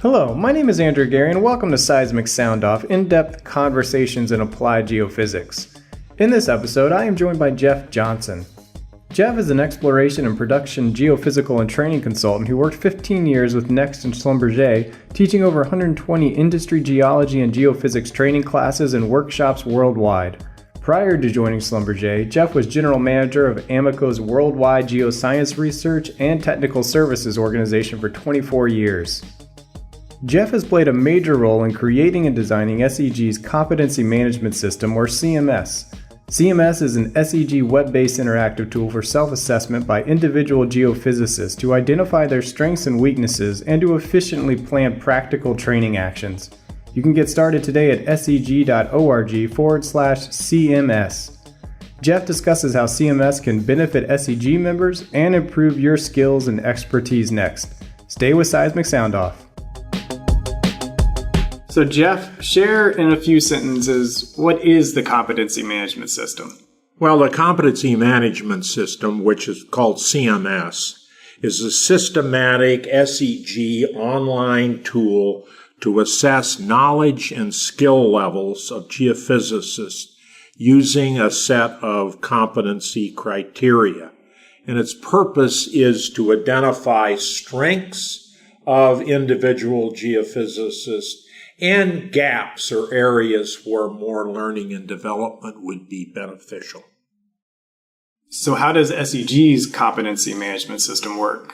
Hello, my name is Andrew Geary and welcome to Seismic Soundoff, in-depth conversations in applied geophysics. In this episode, I am joined by Jeff Johnson. Jeff is an exploration and production geophysical and training consultant who worked 15 years with Next and Schlumberger, teaching over 120 industry geology and geophysics training classes and workshops worldwide. Prior to joining Schlumberger, Jeff was general manager of Amoco's worldwide geoscience research and technical services organization for 24 years. Jeff has played a major role in creating and designing SEGs Competency Management System, or CMS. CMS is an SEG web-based interactive tool for self-assessment by individual geophysicists to identify their strengths and weaknesses and to efficiently plan practical training actions. You can get started today at seg.org/CMS. Jeff discusses how CMS can benefit SEG members and improve your skills and expertise next. Stay with Seismic Soundoff. So Jeff, share in a few sentences, what is the Competency Management System? Well, the Competency Management System, which is called CMS, is a systematic SEG online tool to assess knowledge and skill levels of geophysicists using a set of competency criteria. And its purpose is to identify strengths of individual geophysicists and gaps or areas where more learning and development would be beneficial. So how does SEG's Competency Management System work?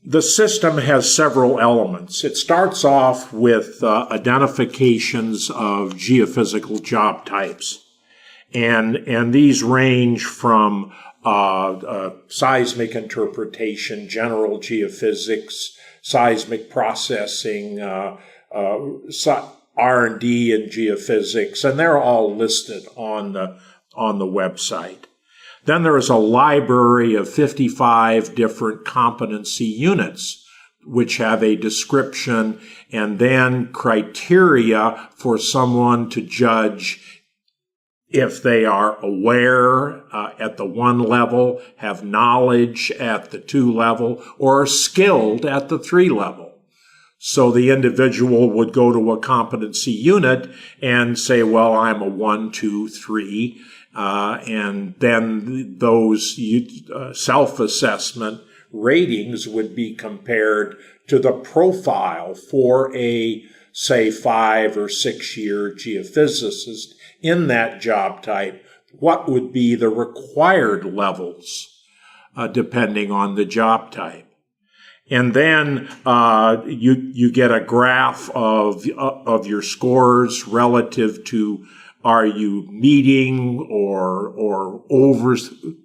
The system has several elements. It starts off with identifications of geophysical job types. And these range from seismic interpretation, general geophysics, seismic processing, R&D in geophysics, and they're all listed on the website. Then there is a library of 55 different competency units, which have a description and then criteria for someone to judge if they are aware at the 1 level, have knowledge at the 2 level, or are skilled at the 3 level. So the individual would go to a competency unit and say, well, I'm a 1, 2, 3, and then those self-assessment ratings would be compared to the profile for a, say, 5 or 6 year geophysicist in that job type. What would be the required levels, depending on the job type? And then you get a graph of your scores relative to, are you meeting or over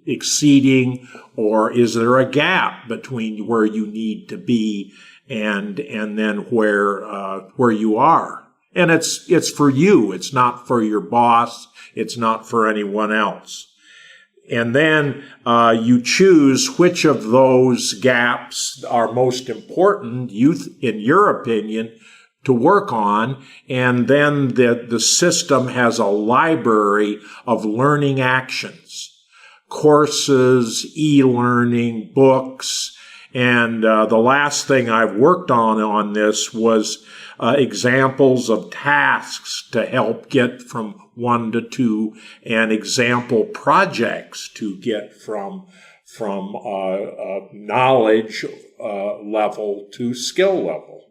exceeding, or is there a gap between where you need to be and then where you are? And it's for you. It's not for your boss. It's not for anyone else. And then you choose which of those gaps are most important, in your opinion, to work on. And then the system has a library of learning actions, courses, e-learning, books. And the last thing I've worked on this was examples of tasks to help get from 1 to 2, and example projects to get from knowledge level to skill level.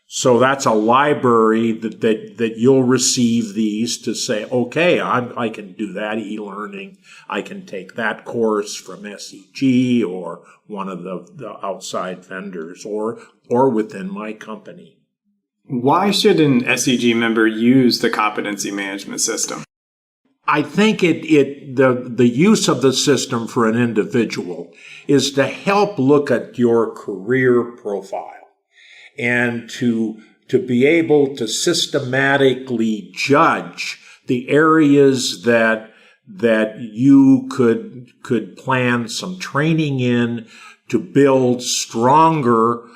So that's a library that you'll receive these to say, okay, I can do that e-learning. I can take that course from SEG or one of the outside vendors or within my company. Why should an SEG member use the Competency Management System? I think the use of the system for an individual is to help look at your career profile and to be able to systematically judge the areas that you could plan some training in to build stronger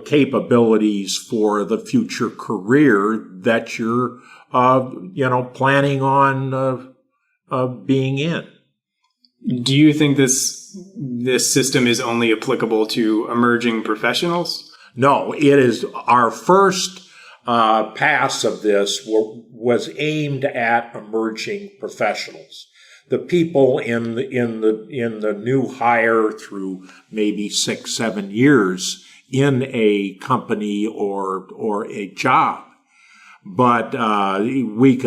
capabilities for the future career that you're planning on being in. Do you think this this system is only applicable to emerging professionals? No, it is our first pass of this was aimed at emerging professionals. The people in the new hire through maybe 6-7 years in a company or a job. But we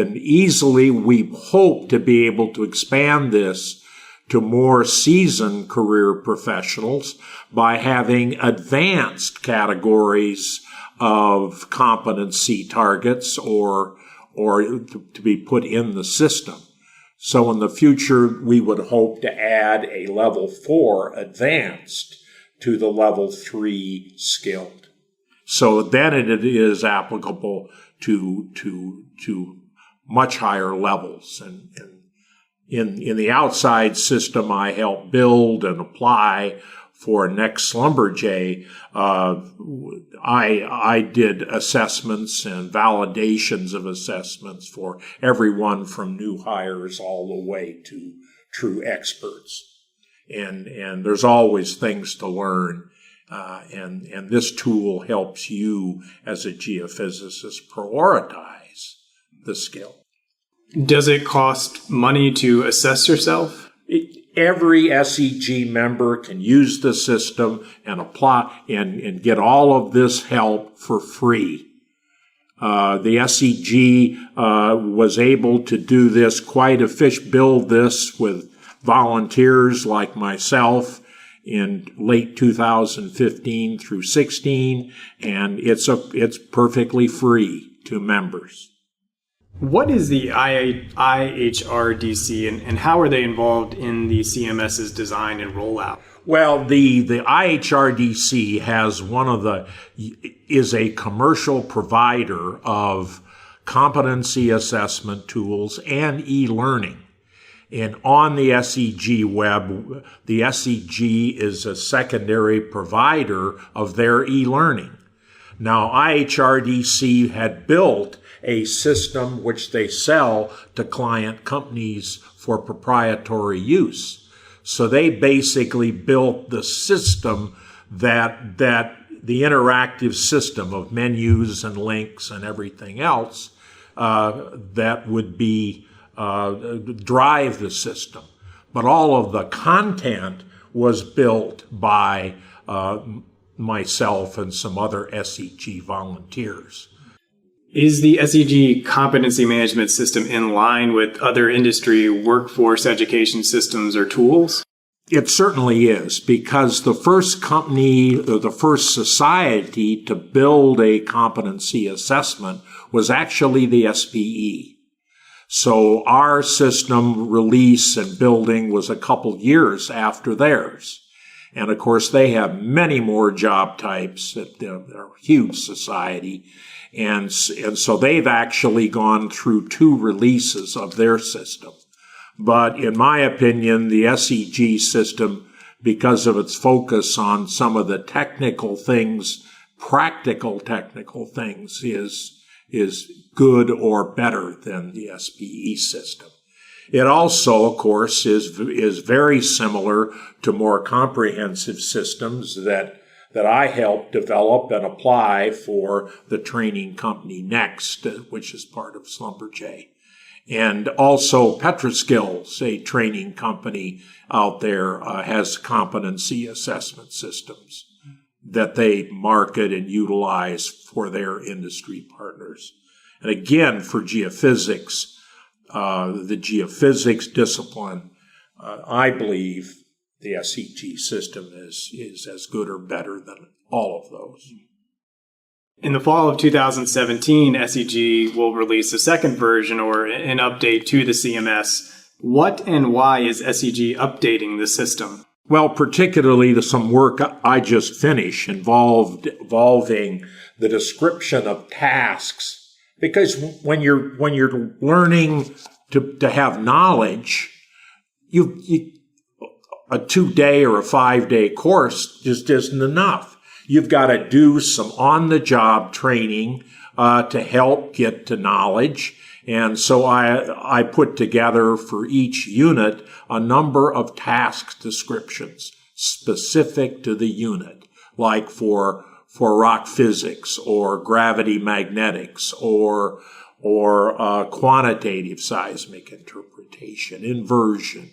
hope to be able to expand this to more seasoned career professionals by having advanced categories of competency targets or to be put in the system. So in the future, we would hope to add a level 4 advanced to the level 3 skilled. So then it is applicable to much higher levels. And in the outside system I help build and apply for next Schlumberger, I did assessments and validations of assessments for everyone from new hires all the way to true experts. And there's always things to learn. And this tool helps you as a geophysicist prioritize the skill. Does it cost money to assess yourself? Every SEG member can use the system and apply and get all of this help for free. The SEG was able to do this build this with volunteers like myself in late 2015 through 16, and it's perfectly free to members. What is the IHRDC and how are they involved in the CMS's design and rollout? Well, the IHRDC is a commercial provider of competency assessment tools and e-learning. And on the SEG web, the SEG is a secondary provider of their e-learning. Now, IHRDC had built a system which they sell to client companies for proprietary use. So they basically built the system that the interactive system of menus and links and everything else that would be drive the system. But all of the content was built by myself and some other SEG volunteers. Is the SEG Competency Management System in line with other industry workforce education systems or tools? It certainly is, because the first company, or the first society to build a competency assessment was actually the SPE. So our system release and building was a couple years after theirs. And of course, they have many more job types. They're a huge society. And so they've actually gone through 2 releases of their system. But in my opinion, the SEG system, because of its focus on some of the technical things, practical technical things, is good or better than the SPE system. It also, of course, is very similar to more comprehensive systems that I helped develop and apply for the training company Next, which is part of Schlumberger. And also Petroskills, a training company out there, has competency assessment systems that they market and utilize for their industry partners. And again, for geophysics, the geophysics discipline, I believe the SEG system is as good or better than all of those. In the fall of 2017, SEG will release a second version or an update to the CMS. What and why is SEG updating the system? Well, particularly some work I just finished involving the description of tasks. Because when you're learning to have knowledge, a 2-day or a 5-day course just isn't enough. You've got to do some on-the-job training to help get to knowledge. And so I put together for each unit a number of task descriptions specific to the unit, like for rock physics or gravity magnetics or quantitative seismic interpretation, inversion,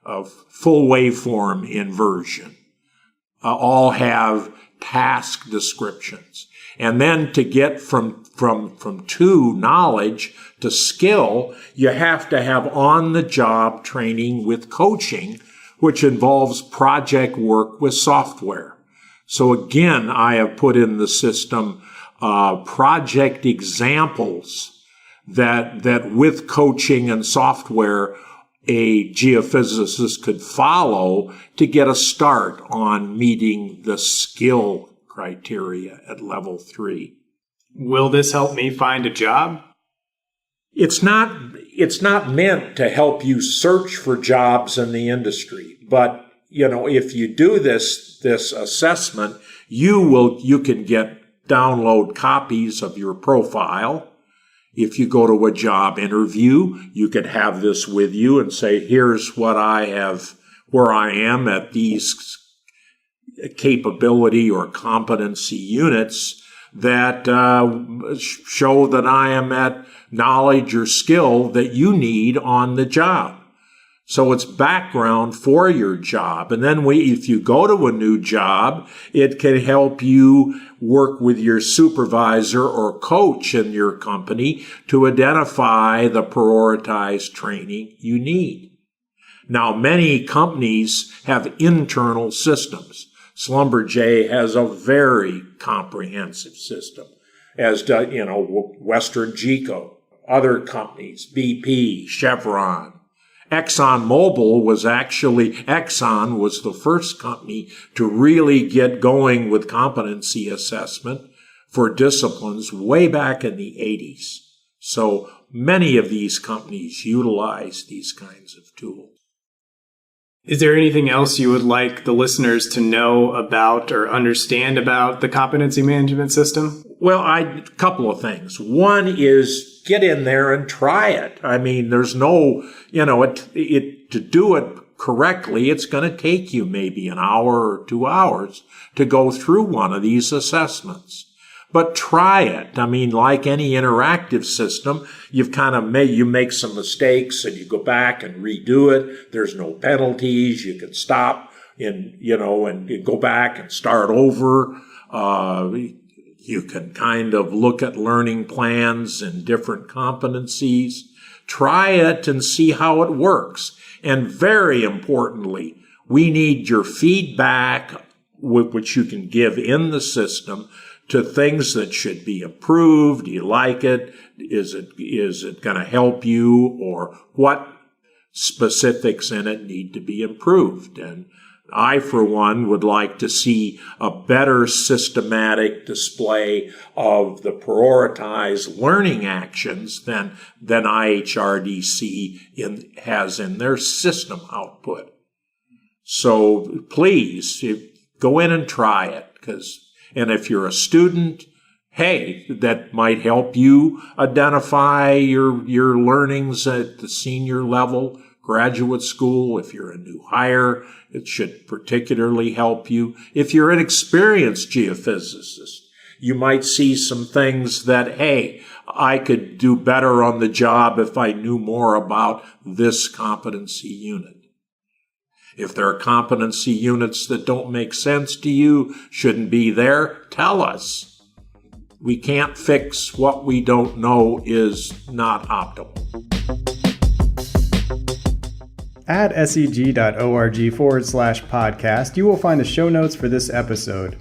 of full waveform inversion, all have task descriptions. And then to get from to knowledge to skill, you have to have on-the-job training with coaching, which involves project work with software. So again, I have put in the system project examples that with coaching and software, a geophysicist could follow to get a start on meeting the skill criteria at level 3. Will this help me find a job? It's not meant to help you search for jobs in the industry, but if you do this assessment, you can download copies of your profile. If you go to a job interview, you could have this with you and say, here's what I have, where I am at these capability or competency units that show that I am at knowledge or skill that you need on the job. So it's background for your job. And then if you go to a new job, it can help you work with your supervisor or coach in your company to identify the prioritized training you need. Now, many companies have internal systems. Schlumberger has a very comprehensive system, as does, Western Geco, other companies, BP, Chevron. Exxon was the first company to really get going with competency assessment for disciplines way back in the 80s. So many of these companies utilize these kinds of tools. Is there anything else you would like the listeners to know about or understand about the competency management system? Well, a couple of things. One is get in there and try it. I mean, there's no, to do it correctly, it's going to take you maybe an hour or 2 hours to go through one of these assessments. But try it. I mean, like any interactive system, you make some mistakes and you go back and redo it. There's no penalties. You can stop and go back and start over. You can kind of look at learning plans and different competencies. Try it and see how it works. And very importantly, we need your feedback, which you can give in the system, to things that should be improved. Do you like it? Is it going to help you? Or what specifics in it need to be improved? And I, for one, would like to see a better systematic display of the prioritized learning actions than IHRDC has in their system output. So please, go in and try it, and if you're a student, hey, that might help you identify your learnings at the senior level, graduate school. If you're a new hire, it should particularly help you. If you're an experienced geophysicist, you might see some things that, hey, I could do better on the job if I knew more about this competency unit. If there are competency units that don't make sense to you, shouldn't be there, tell us. We can't fix what we don't know is not optimal. At seg.org/podcast, you will find the show notes for this episode.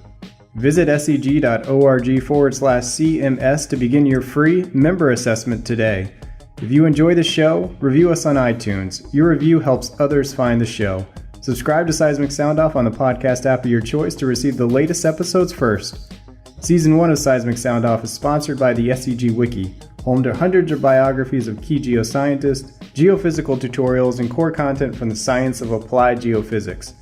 Visit seg.org/CMS to begin your free member assessment today. If you enjoy the show, review us on iTunes. Your review helps others find the show. Subscribe to Seismic Soundoff on the podcast app of your choice to receive the latest episodes first. Season 1 of Seismic Soundoff is sponsored by the SEG Wiki, home to hundreds of biographies of key geoscientists, geophysical tutorials, and core content from the science of applied geophysics.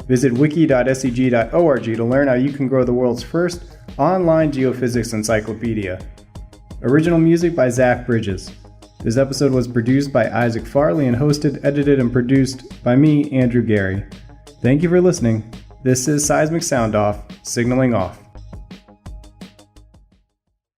Visit wiki.seg.org to learn how you can grow the world's first online geophysics encyclopedia. Original music by Zach Bridges. This episode was produced by Isaac Farley and hosted, edited, and produced by me, Andrew Geary. Thank you for listening. This is Seismic Soundoff, signaling off.